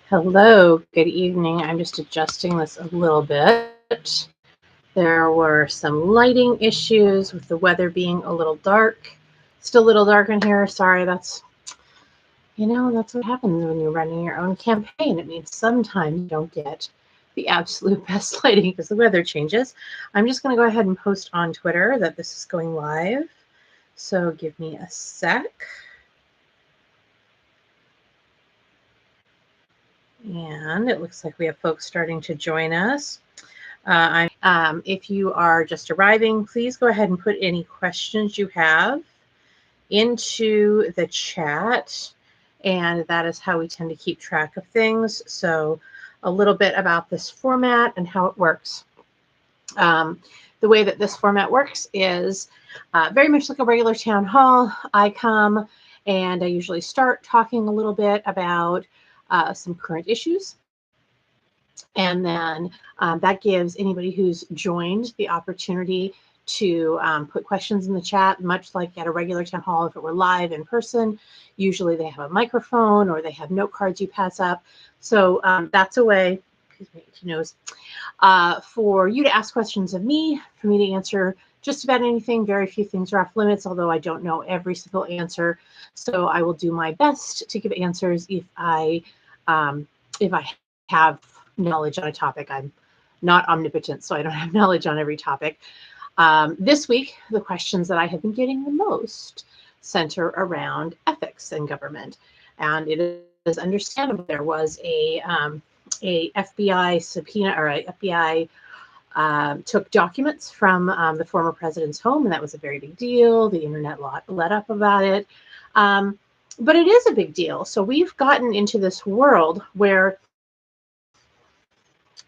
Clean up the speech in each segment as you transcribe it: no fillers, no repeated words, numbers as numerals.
Hello, good evening. I'm just adjusting this a little bit. There were some lighting issues with the weather being a little dark. Still a little dark in here. Sorry, that's what happens when you're running your own campaign. It means sometimes you don't get the absolute best lighting because the weather changes. I'm just going to go ahead and post on Twitter that this is going live. So give me a sec. And it looks like we have folks starting to join us. If you are just arriving, please go ahead and put any questions you have into the chat. And that is how we tend to keep track of things. So a little bit about this format and how it works. The way that this format works is very much like a regular town hall. I come and I usually start talking a little bit about some current issues. And then that gives anybody who's joined the opportunity to put questions in the chat, much like at a regular town hall. If it were live in person, usually they have a microphone or they have note cards you pass up. So that's a way, for you to ask questions of me, for me to answer just about anything. Very few things are off limits, although I don't know every single answer. So I will do my best to give answers if I have knowledge on a topic. I'm not omnipotent, so I don't have knowledge on every topic. This week, the questions that I have been getting the most center around ethics in government. And it is understandable there was a FBI subpoena, or a FBI took documents from the former president's home, and that was a very big deal. The internet let up about it. But it is a big deal. So we've gotten into this world where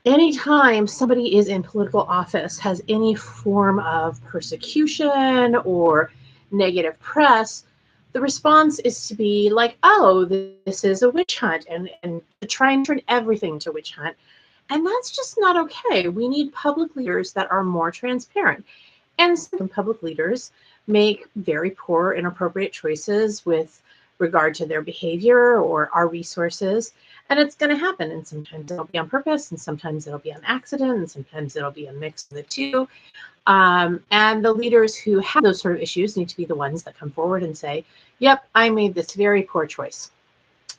anytime somebody is in political office, has any form of persecution or negative press, the response is to be like, oh, this is a witch hunt, and to try and turn everything to witch hunt. And that's just not okay. We need public leaders that are more transparent. And some public leaders make very poor, inappropriate choices with regard to their behavior or our resources. And it's going to happen. And sometimes it'll be on purpose, and sometimes it'll be an accident, and sometimes it'll be a mix of the two. And the leaders who have those sort of issues need to be the ones that come forward and say, yep, I made this very poor choice.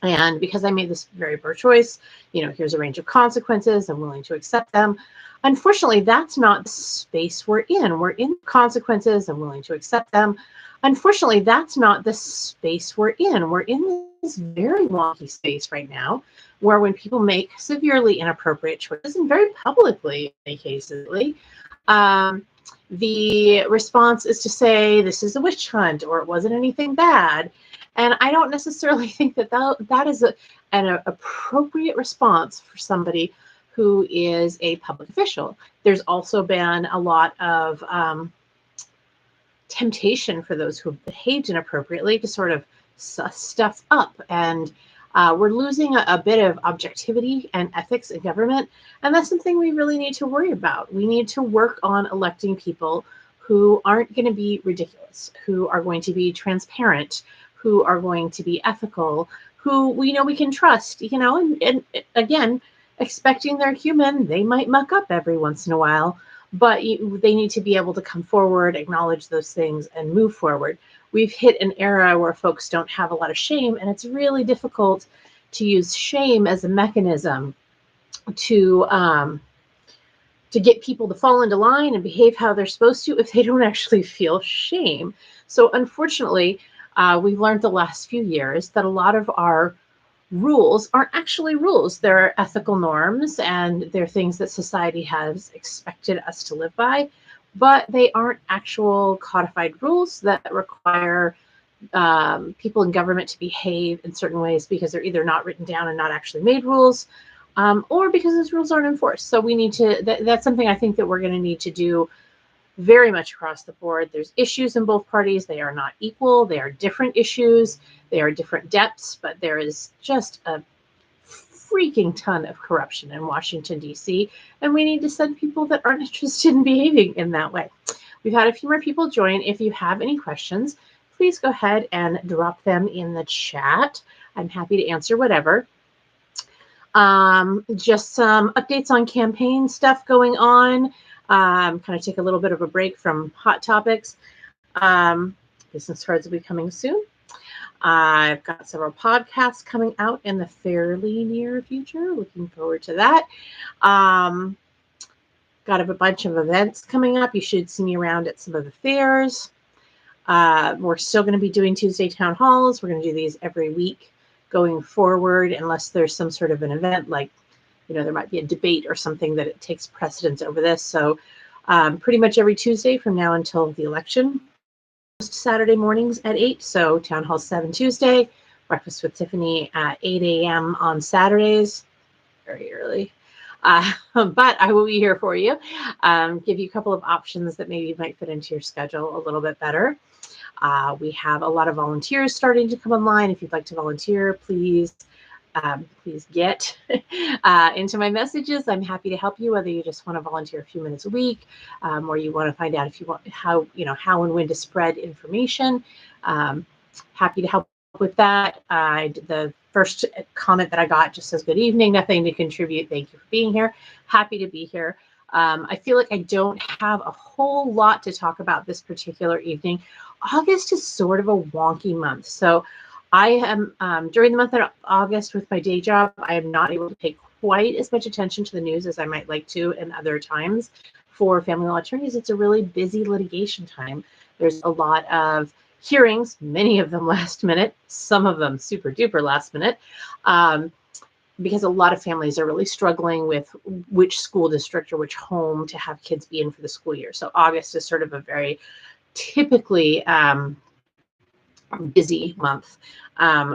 And because I made this very poor choice, here's a range of consequences. I'm willing to accept them. Unfortunately, that's not the space we're in. We're in consequences. I'm willing to accept them. Unfortunately, that's not the space we're in. We're in this very wonky space right now where when people make severely inappropriate choices, and very publicly in many cases, the response is to say this is a witch hunt or it wasn't anything bad. And I don't necessarily think that is an appropriate response for somebody who is a public official. There's also been a lot of temptation for those who have behaved inappropriately to sort of suss stuff up. And we're losing a bit of objectivity and ethics in government. And that's something we really need to worry about. We need to work on electing people who aren't going to be ridiculous, who are going to be transparent, who are going to be ethical, who we know we can trust, and again, expecting they're human, they might muck up every once in a while, but they need to be able to come forward, acknowledge those things, and move forward. We've hit an era where folks don't have a lot of shame, and it's really difficult to use shame as a mechanism to get people to fall into line and behave how they're supposed to if they don't actually feel shame. So unfortunately, we've learned the last few years that a lot of our rules aren't actually rules. They're ethical norms, and they're things that society has expected us to live by, but they aren't actual codified rules that require people in government to behave in certain ways because they're either not written down and not actually made rules, or because those rules aren't enforced. So we need to, that's something I think that we're going to need to do very much across the board. There's issues in both parties. They are not equal. They are different issues. They are different depths, but there is just a freaking ton of corruption in Washington, D.C., and we need to send people that aren't interested in behaving in that way. We've had a few more people join. If you have any questions, please go ahead and drop them in the chat. I'm happy to answer whatever. Just some updates on campaign stuff going on. Kind of take a little bit of a break from hot topics. Business cards will be coming soon. I've got several podcasts coming out in the fairly near future. Looking forward to that. Got a bunch of events coming up. You should see me around at some of the fairs. We're still going to be doing Tuesday town halls. We're going to do these every week going forward, unless there's some sort of an event, like, there might be a debate or something that it takes precedence over this. So pretty much every Tuesday from now until the election. Saturday mornings at 8. So town hall 7 Tuesday, breakfast with Tiffany at 8 a.m. on Saturdays, very early. But I will be here for you, give you a couple of options that maybe might fit into your schedule a little bit better. We have a lot of volunteers starting to come online. If you'd like to volunteer, please get into my messages. I'm happy to help you, whether you just want to volunteer a few minutes a week, or you want to find out if you want how and when to spread information. Happy to help with that. The first comment that I got just says, "Good evening, nothing to contribute. Thank you for being here." Happy to be here. I feel like I don't have a whole lot to talk about this particular evening. August is sort of a wonky month. So I am, during the month of August with my day job, I am not able to pay quite as much attention to the news as I might like to in other times. For family law attorneys, it's a really busy litigation time. There's a lot of hearings, many of them last minute, some of them super duper last minute, because a lot of families are really struggling with which school district or which home to have kids be in for the school year. So August is sort of a very typically busy month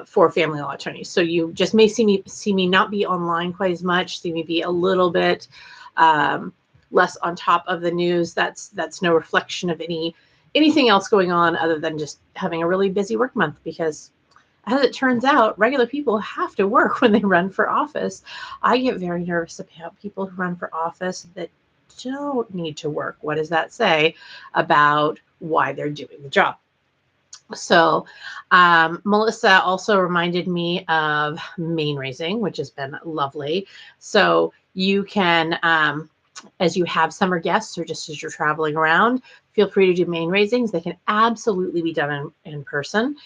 for family law attorneys. So you just may see me not be online quite as much, see me be a little bit less on top of the news. That's no reflection of anything else going on other than just having a really busy work month, because as it turns out, regular people have to work when they run for office. I get very nervous about people who run for office that don't need to work. What does that say about why they're doing the job? So Melissa also reminded me of Maine raising, which has been lovely. So you can, as you have summer guests or just as you're traveling around, feel free to do Maine raisings. They can absolutely be done in person.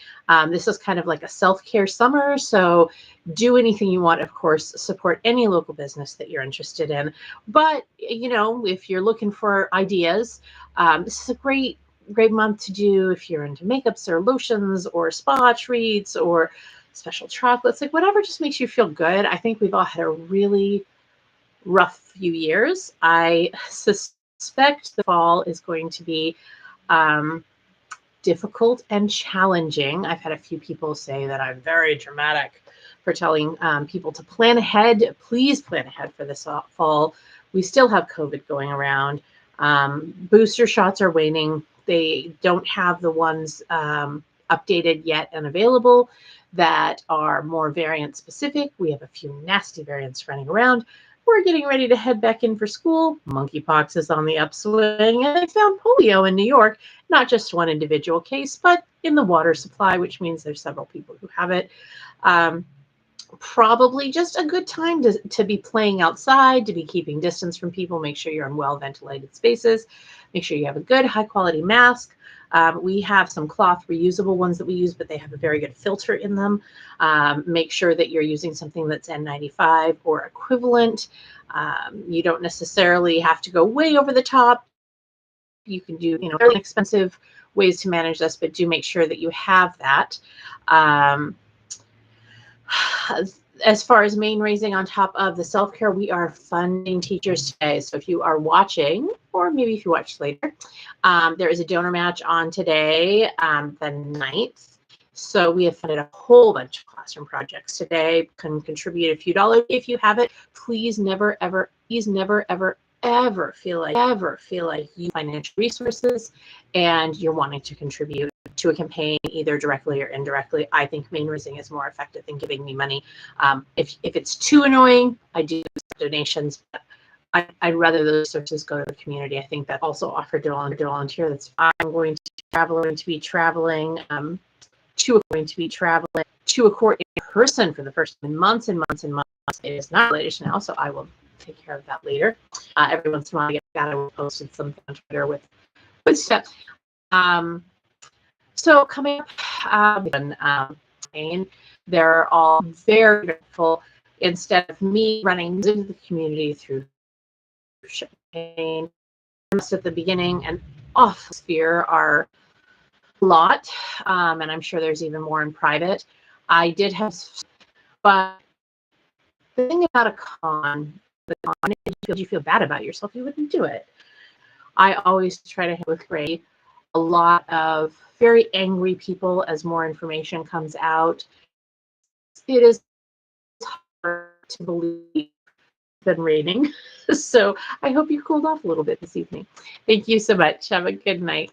This is kind of like a self-care summer. So do anything you want, of course, support any local business that you're interested in. But, if you're looking for ideas, this is a great month to do if you're into makeups or lotions or spa treats or special chocolates, like whatever just makes you feel good. I think we've all had a really rough few years. I suspect the fall is going to be difficult and challenging. I've had a few people say that I'm very dramatic for telling people to plan ahead. Please plan ahead for this fall. We still have COVID going around. Booster shots are waning. They don't have the ones updated yet and available that are more variant specific. We have a few nasty variants running around. We're getting ready to head back in for school. Monkeypox is on the upswing, and they found polio in New York. Not just one individual case, but in the water supply, which means there's several people who have it. Probably just a good time to be playing outside, to be keeping distance from people. Make sure you're in well-ventilated spaces. Make sure you have a good, high-quality mask. We have some cloth reusable ones that we use, but they have a very good filter in them. Make sure that you're using something that's N95 or equivalent. You don't necessarily have to go way over the top. You can do, very expensive ways to manage this, but do make sure that you have that. As far as Maine raising, on top of the self-care, we are funding teachers today. So if you are watching, or maybe if you watch later, there is a donor match on today, the 9th. So we have funded a whole bunch of classroom projects today. Can contribute a few dollars if you have it. Please never, ever feel like you have financial resources and you're wanting to contribute to a campaign either directly or indirectly. I think Maine raising is more effective than giving me money. If it's too annoying, I do donations, but I'd rather those resources go to the community. I think that also offered to volunteer. That's I'm going to be traveling to a court in person for the first time in months and months and months. It is not related now, so I will take care of that later. Every once in a while, I get that. I will post something on Twitter with stuff. So coming up in Maine, they're all very grateful. Instead of me running into the community through champagne, at the beginning and off sphere are a lot, and I'm sure there's even more in private. I did have, but the thing about a con, if you feel bad about yourself, you wouldn't do it. I always try to hit with Ray a lot of very angry people as more information comes out. It is hard to believe it's been raining. So I hope you cooled off a little bit this evening. Thank you so much. Have a good night.